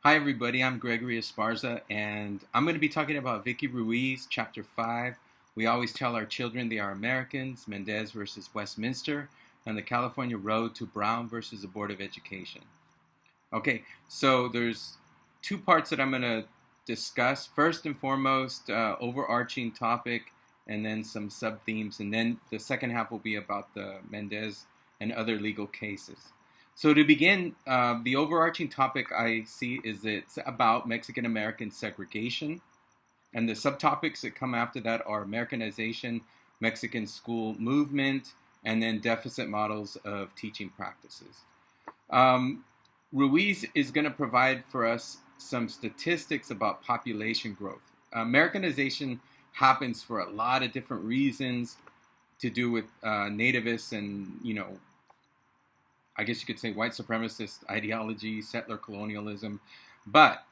Hi, everybody. I'm Gregory Esparza, and I'm going to be talking about Vicki Ruiz, Chapter 5. We always tell our children they are Americans, Méndez versus Westminster, and the California Road to Brown versus the Board of Education. Okay, so there's two parts that I'm going to discuss. First and foremost, overarching topic, and then some sub-themes, and then the second half will be about the Méndez and other legal cases. So to begin, the overarching topic I see is it's about Mexican American segregation, and the subtopics that come after that are Americanization, Mexican school movement, and then deficit models of teaching practices. Ruiz is going to provide for us some statistics about population growth. Americanization happens for a lot of different reasons to do with nativists and, I guess you could say white supremacist ideology, settler colonialism. But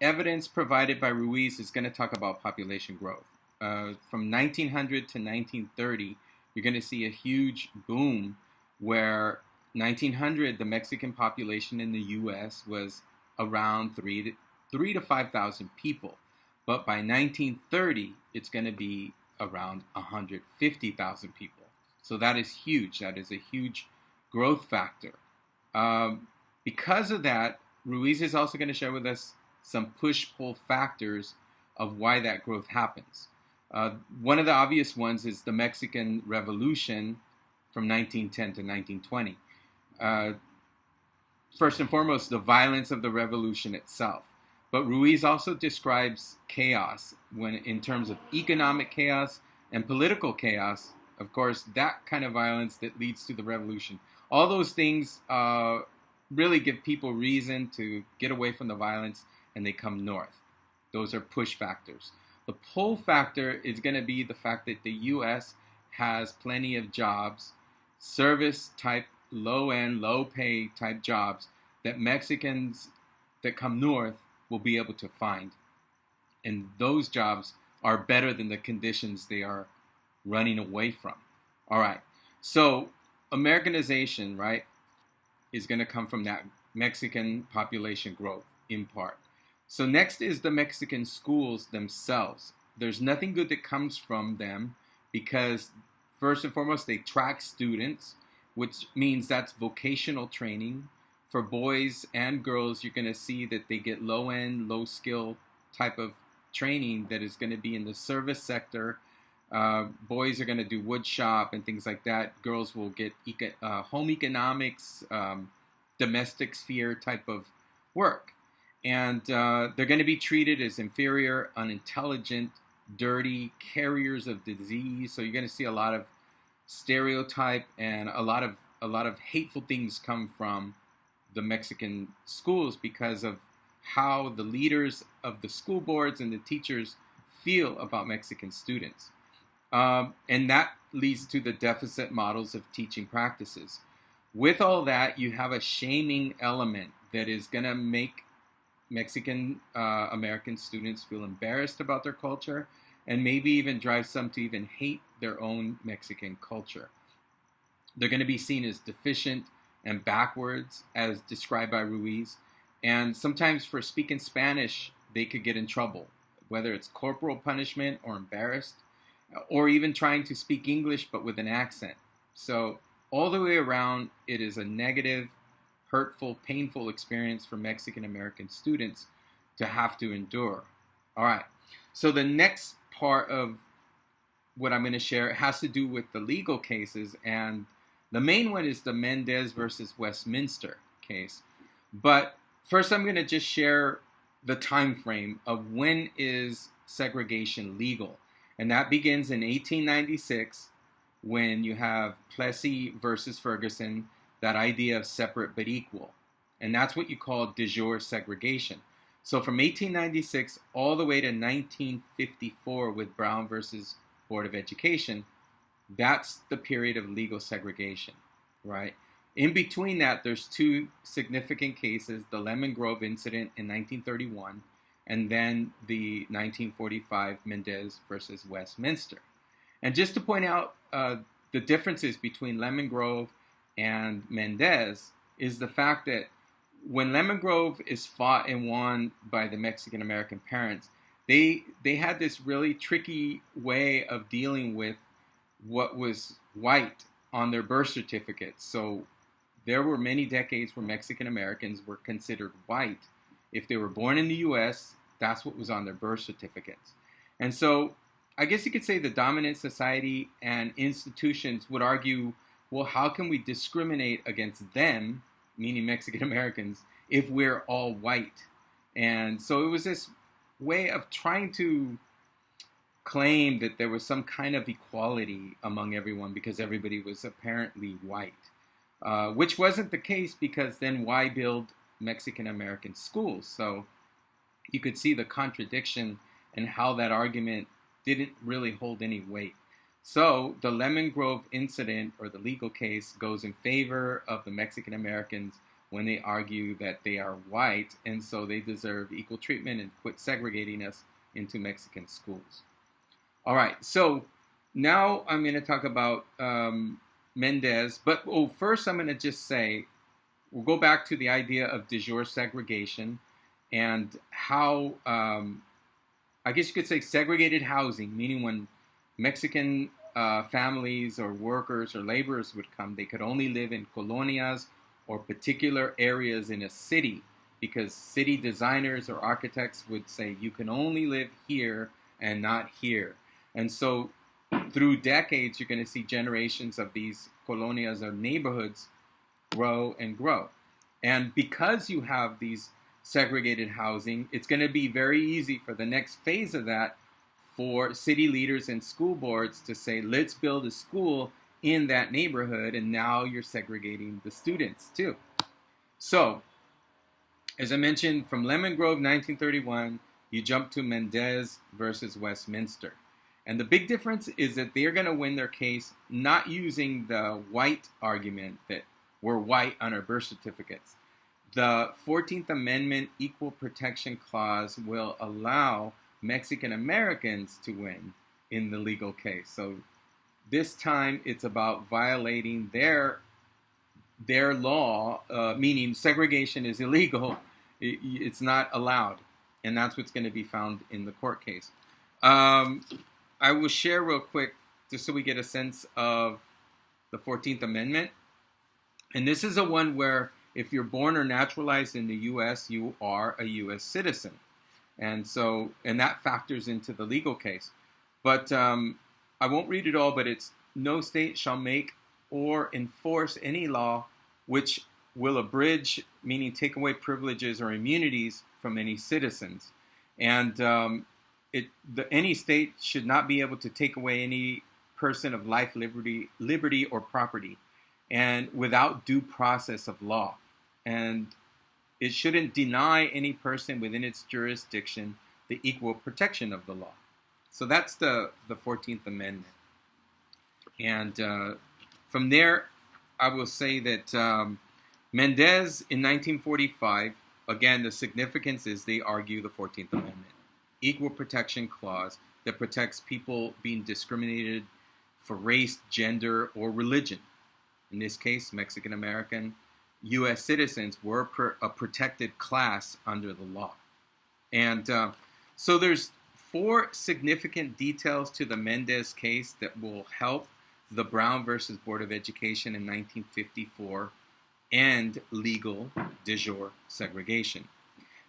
evidence provided by Ruiz is going to talk about population growth. From 1900 to 1930, you're going to see a huge boom where 1900, the Mexican population in the U.S. was around 3 to 5,000 people. But by 1930, it's going to be around 150,000 people. So that is huge. That is a huge growth factor. Because of that, Ruiz is also going to share with us some push-pull factors of why that growth happens. One of the obvious ones is the Mexican Revolution from 1910 to 1920. First and foremost, the violence of the revolution itself. But Ruiz also describes chaos in terms of economic chaos and political chaos. Of course, that kind of violence that leads to the revolution. All those things really give people reason to get away from the violence, and they come north. Those are push factors. The pull factor is going to be the fact that the U.S. has plenty of jobs, service type, low-end, low-pay type jobs that Mexicans that come north will be able to find. And those jobs are better than the conditions they are running away from. All right. So Americanization, right, is going to come from that Mexican population growth in part. So next is the Mexican schools themselves. There's nothing good that comes from them because first and foremost, they track students, which means that's vocational training. For boys and girls, you're going to see that they get low-end, low-skill type of training that is going to be in the service sector. Boys are going to do wood shop and things like that. Girls will get home economics, domestic sphere type of work. And they're going to be treated as inferior, unintelligent, dirty, carriers of disease. So you're going to see a lot of stereotype and a lot of hateful things come from the Mexican schools because of how the leaders of the school boards and the teachers feel about Mexican students. And that leads to the deficit models of teaching practices. With all that, you have a shaming element that is going to make Mexican American students feel embarrassed about their culture and maybe even drive some to even hate their own Mexican culture. They're going to be seen as deficient and backwards, as described by Ruiz. And sometimes for speaking Spanish, they could get in trouble, whether it's corporal punishment or embarrassed, or even trying to speak English but with an accent. So all the way around, it is a negative, hurtful, painful experience for Mexican American students to have to endure. All right. So the next part of what I'm going to share has to do with the legal cases, and the main one is the Méndez versus Westminster case. But first, I'm going to just share the time frame of when is segregation legal. And that begins in 1896 when you have Plessy versus Ferguson, that idea of separate but equal. And that's what you call de jure segregation. So from 1896 all the way to 1954 with Brown versus Board of Education, that's the period of legal segregation, right? In between that, there's two significant cases, the Lemon Grove incident in 1931, and then the 1945 Méndez versus Westminster. And just to point out the differences between Lemon Grove and Méndez is the fact that when Lemon Grove is fought and won by the Mexican American parents, they had this really tricky way of dealing with what was white on their birth certificates. So there were many decades where Mexican Americans were considered white. If they were born in the U.S., that's what was on their birth certificates. And so I guess you could say the dominant society and institutions would argue, well, how can we discriminate against them, meaning Mexican Americans, if we're all white? And so it was this way of trying to claim that there was some kind of equality among everyone because everybody was apparently white, which wasn't the case, because then why build Mexican American schools? So you could see the contradiction and how that argument didn't really hold any weight. So the Lemon Grove incident, or the legal case, goes in favor of the Mexican Americans when they argue that they are white, and so they deserve equal treatment and quit segregating us into Mexican schools. All right, so now I'm going to talk about Méndez, but first I'm going to just say, we'll go back to the idea of de jure segregation and how, I guess you could say, segregated housing, meaning when Mexican families or workers or laborers would come, they could only live in colonias or particular areas in a city, because city designers or architects would say you can only live here and not here. And so through decades, you're going to see generations of these colonias or neighborhoods grow and grow. And because you have these segregated housing, it's going to be very easy for the next phase of that for city leaders and school boards to say, let's build a school in that neighborhood, and now you're segregating the students too. So, as I mentioned, from Lemon Grove, 1931, you jump to Méndez versus Westminster. And the big difference is that they're going to win their case not using the white argument that we're white on our birth certificates. The 14th Amendment Equal Protection Clause will allow Mexican Americans to win in the legal case. So this time it's about violating their law, meaning segregation is illegal. It's not allowed. And that's what's going to be found in the court case. I will share real quick, just so we get a sense of the 14th Amendment. And this is a one where if you're born or naturalized in the U.S., you are a U.S. citizen. And that factors into the legal case. But I won't read it all, but it's no state shall make or enforce any law which will abridge, meaning take away privileges or immunities from any citizens. And any state should not be able to take away any person of life, liberty, or property, and without due process of law. And it shouldn't deny any person within its jurisdiction the equal protection of the law. So that's the 14th Amendment. And from there, I will say that Méndez in 1945, again, the significance is they argue the 14th Amendment. Equal protection clause that protects people being discriminated for race, gender, or religion. In this case, Mexican American U.S. citizens were a protected class under the law. And so there's 4 significant details to the Méndez case that will help the Brown versus Board of Education in 1954 end legal de jure segregation.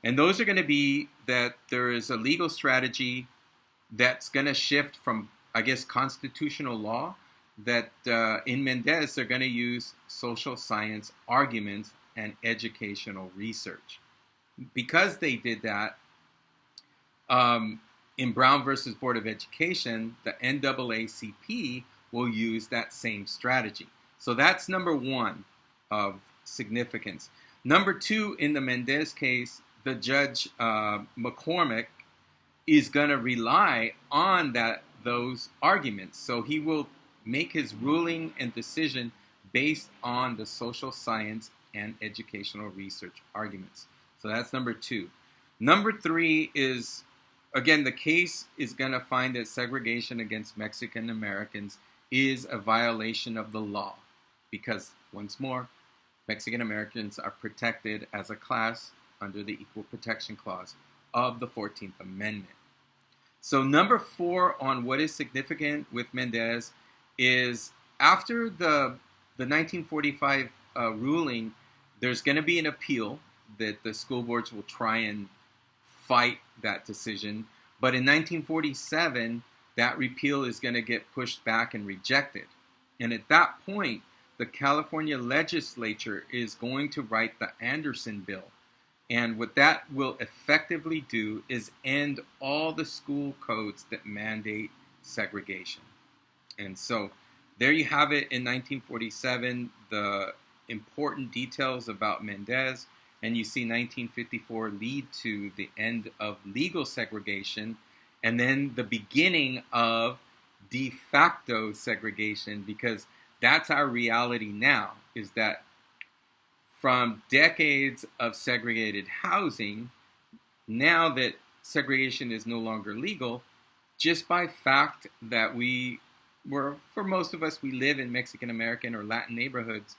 And those are going to be that there is a legal strategy that's going to shift from, I guess, constitutional law, that in Méndez they're going to use social science arguments and educational research. Because they did that, in Brown versus Board of Education, the NAACP will use that same strategy. So that's number 1 of significance. Number 2, in the Méndez case, the judge McCormick is going to rely on those arguments. So he will make his ruling and decision based on the social science and educational research arguments. So that's number 2. Number 3 is, again, the case is going to find that segregation against Mexican Americans is a violation of the law because, once more, Mexican Americans are protected as a class under the Equal Protection Clause of the 14th Amendment. So number 4 on what is significant with Méndez is after the 1945 ruling, there's going to be an appeal that the school boards will try and fight that decision. But in 1947, that repeal is going to get pushed back and rejected. And at that point, the California legislature is going to write the Anderson Bill. And what that will effectively do is end all the school codes that mandate segregation. And so there you have it in 1947, the important details about Méndez. And you see 1954 lead to the end of legal segregation and then the beginning of de facto segregation, because that's our reality now, is that from decades of segregated housing, now that segregation is no longer legal, just by fact that for most of us, we live in Mexican American or Latin neighborhoods,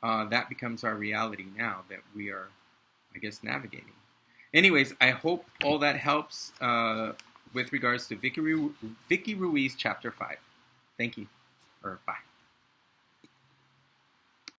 that becomes our reality now that we are, I guess, navigating. Anyways, I hope all that helps with regards to Vicki Ruiz, Chapter 5. Thank you, or bye.